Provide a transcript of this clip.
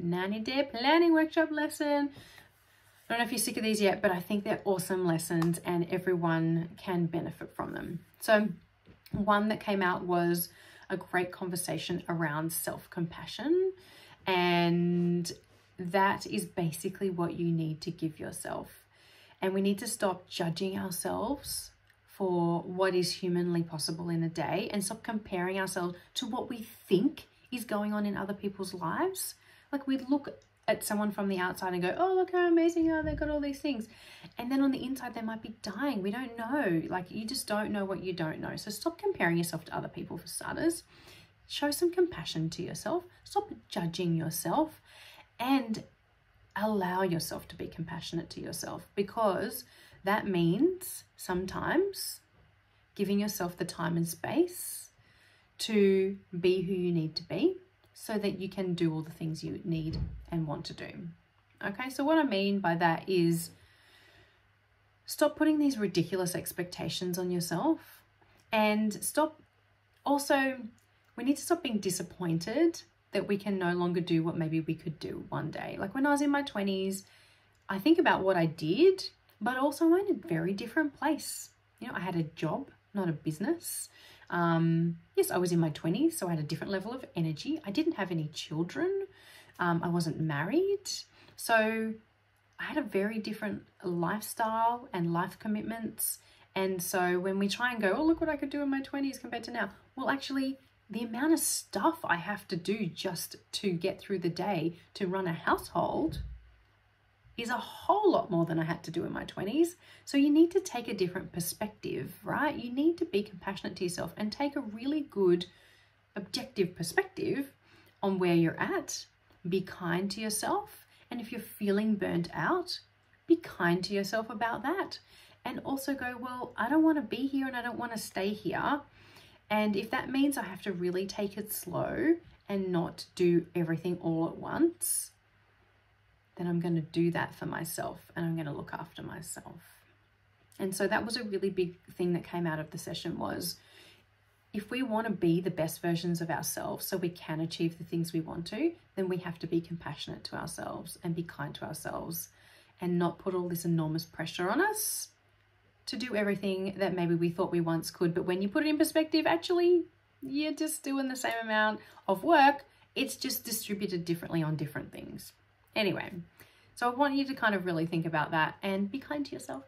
90-day planning workshop lesson. I don't know if you're sick of these yet, but I think they're awesome lessons and everyone can benefit from them. So one that came out was a great conversation around self-compassion, and that is basically what you need to give yourself. And we need to stop judging ourselves for what is humanly possible in a day and stop comparing ourselves to what we think is going on in other people's lives. Like, we look at someone from the outside and go, oh, look how amazing they are, they've got all these things. And then on the inside, they might be dying. We don't know. Like, you just don't know what you don't know. So stop comparing yourself to other people, for starters. Show some compassion to yourself. Stop judging yourself and allow yourself to be compassionate to yourself, because that means sometimes giving yourself the time and space to be who you need to be so that you can do all the things you need and want to do. Okay, so what I mean by that is stop putting these ridiculous expectations on yourself, and we need to stop being disappointed that we can no longer do what maybe we could do one day. Like, when I was in my 20s, I think about what I did, but also I'm in a very different place. You know, I had a job, not a business. Yes, I was in my 20s, so I had a different level of energy. I didn't have any children. I wasn't married. So I had a very different lifestyle and life commitments. And so when we try and go, oh, look what I could do in my 20s compared to now. Well, actually, the amount of stuff I have to do just to get through the day to run a household is a whole lot more than I had to do in my 20s. So you need to take a different perspective, right? You need to be compassionate to yourself and take a really good objective perspective on where you're at. Be kind to yourself. And if you're feeling burnt out, be kind to yourself about that. And also go, well, I don't want to be here and I don't want to stay here. And if that means I have to really take it slow and not do everything all at once, then I'm going to do that for myself and I'm going to look after myself. And so that was a really big thing that came out of the session, was if we want to be the best versions of ourselves so we can achieve the things we want to, then we have to be compassionate to ourselves and be kind to ourselves and not put all this enormous pressure on us to do everything that maybe we thought we once could. But when you put it in perspective, actually, you're just doing the same amount of work. It's just distributed differently on different things. Anyway, so I want you to kind of really think about that and be kind to yourself.